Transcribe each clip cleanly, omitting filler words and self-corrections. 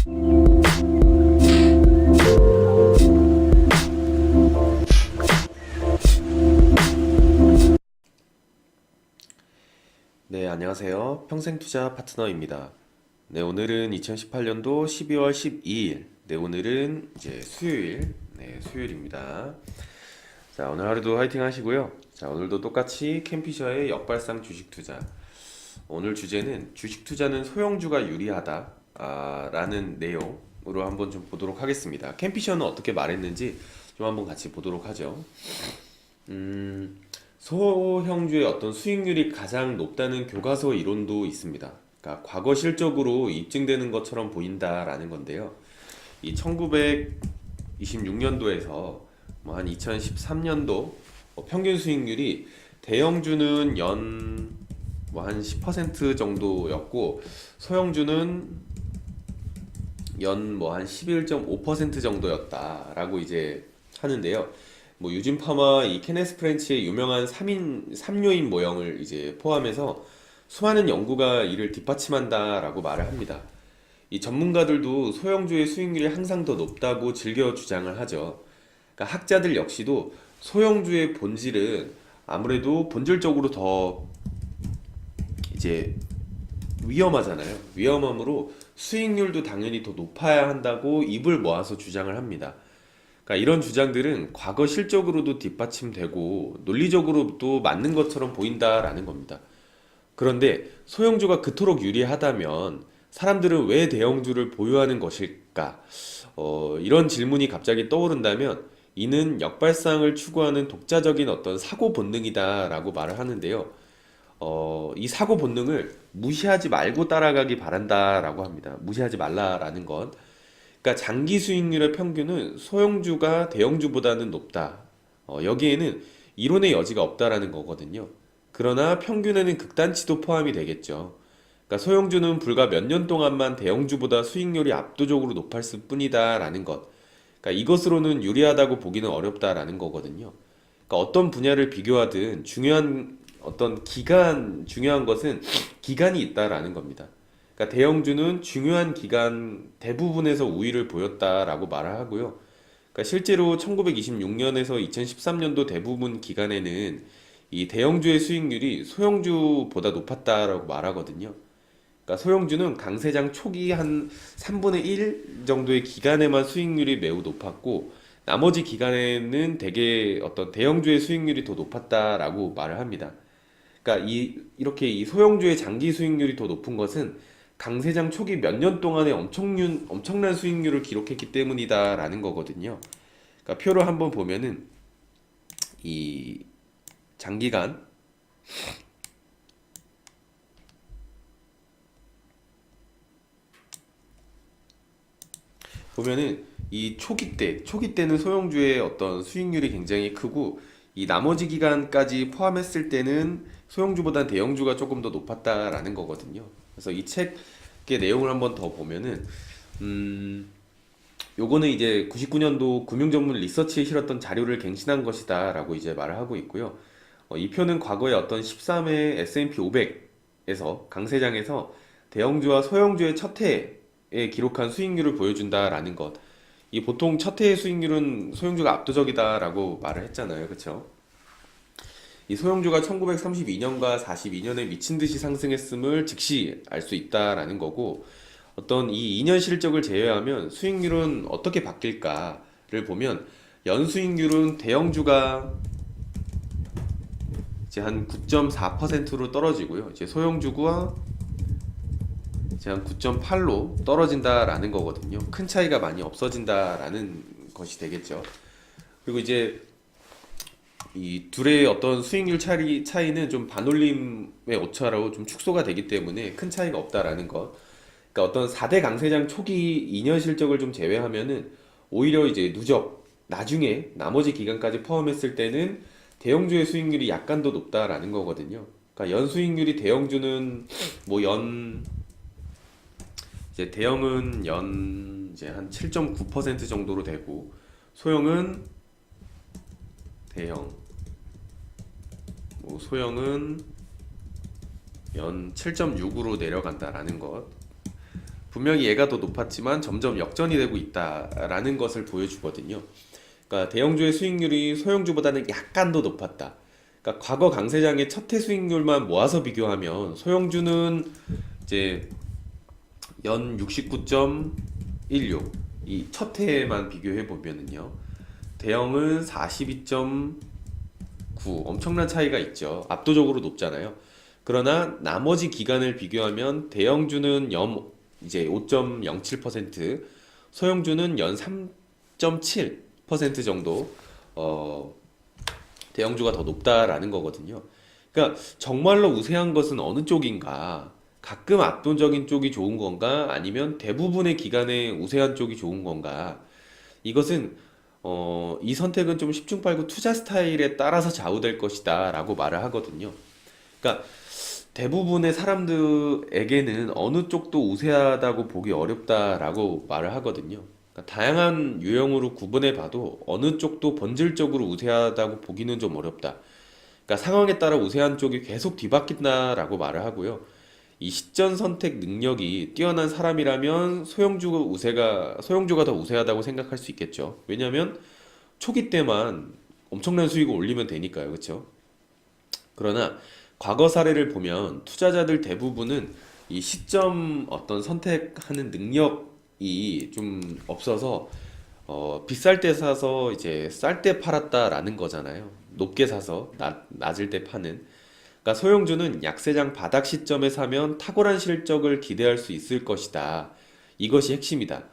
네, 안녕하세요. 평생투자 파트너입니다. 네, 오늘은 2018년도 12월 12일. 네, 오늘은 이제 수요일. 네, 수요일입니다. 자, 오늘 하루도 화이팅 하시고요. 자, 오늘도 똑같이 캠피셔의 역발상 주식 투자. 오늘 주제는 주식 투자는 소형주가 유리하다 라는 내용으로 한번 좀 보도록 하겠습니다. 캠피셔는 어떻게 말했는지 좀 한번 같이 보도록 하죠. 소형주의 어떤 수익률이 가장 높다는 교과서 이론도 있습니다. 그러니까 과거 실적으로 입증되는 것처럼 보인다라는 건데요. 이 1926년도에서 뭐 한 2013년도 평균 수익률이 대형주는 연 뭐 한 10% 정도였고 소형주는 연 뭐 한 11.5% 정도였다라고 이제 하는데요. 뭐 유진 파마 이 케네스 프렌치의 유명한 3요인 모형을 이제 포함해서 수많은 연구가 이를 뒷받침한다라고 말을 합니다. 이 전문가들도 소형주의 수익률이 항상 더 높다고 즐겨 주장을 하죠. 그러니까 학자들 역시도 소형주의 본질은 아무래도 본질적으로 더 이제 위험하잖아요. 위험함으로 수익률도 당연히 더 높아야 한다고 입을 모아서 주장을 합니다. 그러니까 이런 주장들은 과거 실적으로도 뒷받침되고 논리적으로도 맞는 것처럼 보인다라는 겁니다. 그런데 소형주가 그토록 유리하다면 사람들은 왜 대형주를 보유하는 것일까? 이런 질문이 갑자기 떠오른다면 이는 역발상을 추구하는 독자적인 어떤 사고 본능이다라고 말을 하는데요. 이 사고 본능을 무시하지 말고 따라가기 바란다라고 합니다. 무시하지 말라라는 건. 그러니까 장기 수익률의 평균은 소형주가 대형주보다는 높다. 여기에는 이론의 여지가 없다라는 거거든요. 그러나 평균에는 극단치도 포함이 되겠죠. 그러니까 소형주는 불과 몇 년 동안만 대형주보다 수익률이 압도적으로 높았을 뿐이다라는 것. 그러니까 이것으로는 유리하다고 보기는 어렵다라는 거거든요. 그러니까 어떤 분야를 비교하든 중요한 것은 기간이 있다라는 겁니다. 그러니까 대형주는 중요한 기간 대부분에서 우위를 보였다라고 말을 하고요. 그러니까 실제로 1926년에서 2013년도 대부분 기간에는 이 대형주의 수익률이 소형주보다 높았다라고 말하거든요. 그러니까 소형주는 강세장 초기 한 3분의 1 정도의 기간에만 수익률이 매우 높았고 나머지 기간에는 대개 어떤 대형주의 수익률이 더 높았다라고 말을 합니다. 그러니까 이렇게 이 소형주의 장기 수익률이 더 높은 것은 강세장 초기 몇 년 동안에 엄청난 수익률을 기록했기 때문이다라는 거거든요. 그러니까 표를 한번 보면은 이 장기간 보면은 이 초기 때는 소형주의 어떤 수익률이 굉장히 크고 이 나머지 기간까지 포함했을 때는 소형주보다 대형주가 조금 더 높았다라는 거거든요. 그래서 이 책의 내용을 한번 더 보면은 요거는 이제 99년도 금융전문 리서치에 실었던 자료를 갱신한 것이다라고 이제 말을 하고 있고요. 이 표는 과거에 어떤 13회 S&P 500에서 강세장에서 대형주와 소형주의 첫 해에 기록한 수익률을 보여준다라는 것. 이 보통 첫 해의 수익률은 소형주가 압도적이다라고 말을 했잖아요. 그쵸? 이 소형주가 1932년과 42년에 미친 듯이 상승했음을 즉시 알 수 있다라는 거고 어떤 이 2년 실적을 제외하면 수익률은 어떻게 바뀔까를 보면 연수익률은 대형주가 이제 한 9.4%로 떨어지고요. 이제 소형주가 이제 한 9.8로 떨어진다라는 거거든요. 큰 차이가 많이 없어진다라는 것이 되겠죠. 그리고 이제 이 둘의 어떤 수익률 차이는 좀 반올림의 오차로 좀 축소가 되기 때문에 큰 차이가 없다라는 것. 그러니까 어떤 4대 강세장 초기 2년 실적을 좀 제외하면은 오히려 이제 나중에 나머지 기간까지 포함했을 때는 대형주의 수익률이 약간 더 높다라는 거거든요. 그러니까 연 수익률이 대형주는 뭐 이제 대형은 연 이제 한 7.9% 정도로 되고 소형은 소형은 연 7.6으로 내려간다라는 것. 분명히 얘가 더 높았지만 점점 역전이 되고 있다라는 것을 보여주거든요. 그러니까 대형주의 수익률이 소형주보다는 약간 더 높았다. 그러니까 과거 강세장의 첫 해 수익률만 모아서 비교하면 소형주는 이제 연 69.16, 이 첫 해만 비교해 보면은요. 대형은 42.9, 엄청난 차이가 있죠. 압도적으로 높잖아요. 그러나 나머지 기간을 비교하면 대형주는 연 이제 5.07%, 소형주는 연 3.7% 정도 어, 대형주가 더 높다라는 거거든요. 그러니까 정말로 우세한 것은 어느 쪽인가? 가끔 압도적인 쪽이 좋은 건가? 아니면 대부분의 기간에 우세한 쪽이 좋은 건가? 이것은 이 선택은 좀 10중8구 투자 스타일에 따라서 좌우될 것이다 라고 말을 하거든요. 그러니까 대부분의 사람들에게는 어느 쪽도 우세하다고 보기 어렵다라고 말을 하거든요. 그러니까 다양한 유형으로 구분해 봐도 어느 쪽도 본질적으로 우세하다고 보기는 좀 어렵다. 그러니까 상황에 따라 우세한 쪽이 계속 뒤바뀐다라고 말을 하고요. 이 시전 선택 능력이 뛰어난 사람이라면 소형주가 더 우세하다고 생각할 수 있겠죠. 왜냐하면 초기 때만 엄청난 수익을 올리면 되니까요. 그렇죠? 그러나 과거 사례를 보면 투자자들 대부분은 이 시점 어떤 선택하는 능력이 좀 없어서 비쌀 때 사서 이제 쌀 때 팔았다라는 거잖아요. 높게 사서 낮을 때 파는. 그러니까 소형주는 약세장 바닥 시점에 사면 탁월한 실적을 기대할 수 있을 것이다. 이것이 핵심이다.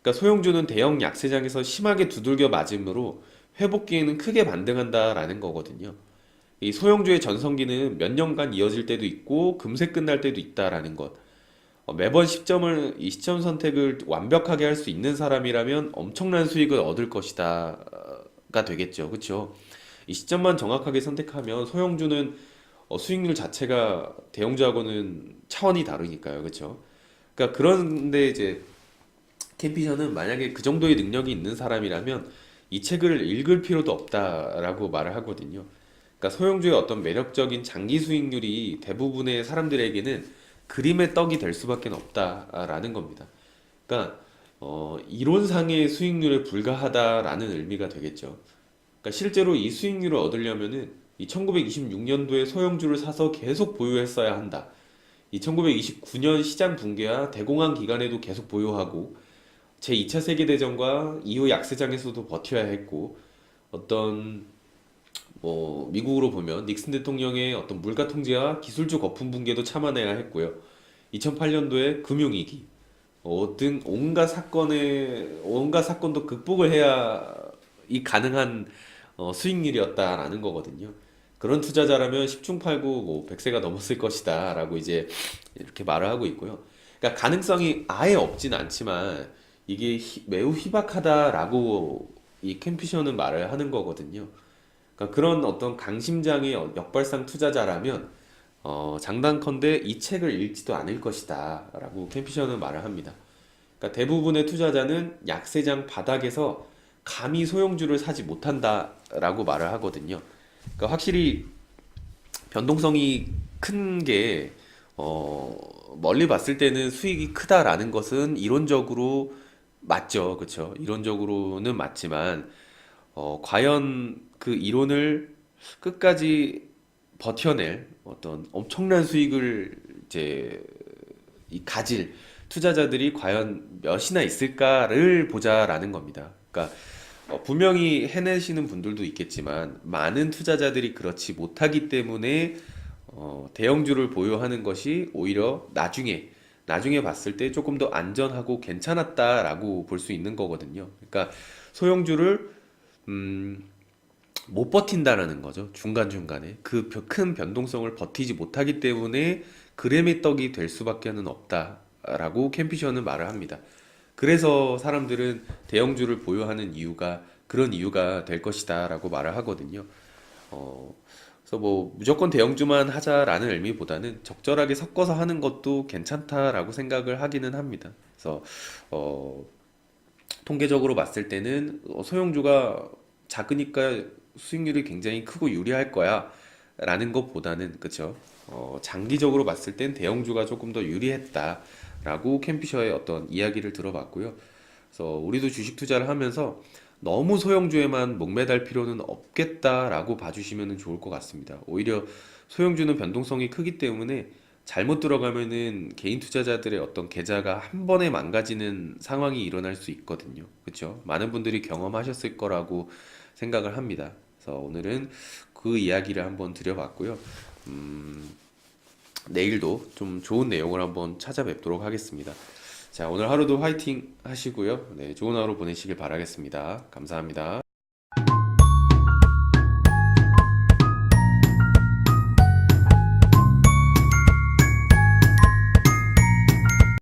그러니까 소형주는 대형 약세장에서 심하게 두들겨 맞으므로 회복기에는 크게 반등한다라는 거거든요. 이 소형주의 전성기는 몇 년간 이어질 때도 있고 금세 끝날 때도 있다라는 것. 매번 이 시점 선택을 완벽하게 할 수 있는 사람이라면 엄청난 수익을 얻을 것이다가 되겠죠. 그렇죠? 이 시점만 정확하게 선택하면 소형주는 수익률 자체가 대형주하고는 차원이 다르니까요. 그렇죠? 그러니까 그런데 이제 캠피셔는 만약에 그 정도의 능력이 있는 사람이라면 이 책을 읽을 필요도 없다라고 말을 하거든요. 그러니까 소형주의 어떤 매력적인 장기 수익률이 대부분의 사람들에게는 그림의 떡이 될 수밖에 없다라는 겁니다. 그러니까 이론상의 수익률에 불과하다라는 의미가 되겠죠. 그러니까 실제로 이 수익률을 얻으려면은 이 1926년도에 소형주를 사서 계속 보유했어야 한다. 이 1929년 시장 붕괴와 대공황 기간에도 계속 보유하고 제2차 세계대전과 이후 약세장에서도 버텨야 했고 어떤 뭐 미국으로 보면 닉슨 대통령의 어떤 물가 통제와 기술적 거품 붕괴도 참아내야 했고요. 2008년도에 금융위기 등 온갖 사건도 극복을 해야 이 가능한 수익률이었다라는 거거든요. 그런 투자자라면 10중 8구 뭐 100세가 넘었을 것이다라고 이제 이렇게 말을 하고 있고요. 그러니까 가능성이 아예 없진 않지만 이게 매우 희박하다라고 이 캠피셔는 말을 하는 거거든요. 그러니까 그런 어떤 강심장의 역발상 투자자라면 장단컨대 이 책을 읽지도 않을 것이다 라고 캠피셔는 말을 합니다. 그러니까 대부분의 투자자는 약세장 바닥에서 감히 소형주를 사지 못한다라고 말을 하거든요. 그러니까 확실히 변동성이 큰 게 멀리 봤을 때는 수익이 크다라는 것은 이론적으로 맞죠. 그렇죠? 이론적으로는 맞지만 과연 그 이론을 끝까지 버텨낼 어떤 엄청난 수익을 이제 가질 투자자들이 과연 몇이나 있을까를 보자라는 겁니다. 그러니까 분명히 해내시는 분들도 있겠지만 많은 투자자들이 그렇지 못하기 때문에 대형주를 보유하는 것이 오히려 나중에 봤을 때 조금 더 안전하고 괜찮았다라고 볼 수 있는 거거든요. 그러니까 소형주를 못 버틴다라는 거죠. 중간중간에. 그 큰 변동성을 버티지 못하기 때문에 그램의 떡이 될 수밖에는 없다라고 캠피셔는 말을 합니다. 그래서 사람들은 대형주를 보유하는 이유가 그런 이유가 될 것이다라고 말을 하거든요. 어, 그래서 뭐 무조건 대형주만 하자라는 의미보다는 적절하게 섞어서 하는 것도 괜찮다라고 생각을 하기는 합니다. 그래서 어, 통계적으로 봤을 때는 소형주가 작으니까 수익률이 굉장히 크고 유리할 거야 라는 것보다는 그쵸 장기적으로 봤을 땐 대형주가 조금 더 유리했다 라고 캠피셔의 어떤 이야기를 들어봤고요. 그래서 우리도 주식 투자를 하면서 너무 소형주에만 목매달 필요는 없겠다라고 봐주시면 좋을 것 같습니다. 오히려 소형주는 변동성이 크기 때문에 잘못 들어가면은 개인 투자자들의 어떤 계좌가 한 번에 망가지는 상황이 일어날 수 있거든요. 그렇죠? 많은 분들이 경험하셨을 거라고 생각을 합니다. 그래서 오늘은 그 이야기를 한번 드려봤고요. 내일도 좀 좋은 내용을 한번 찾아뵙도록 하겠습니다. 자, 오늘 하루도 화이팅 하시고요. 네, 좋은 하루 보내시길 바라겠습니다. 감사합니다.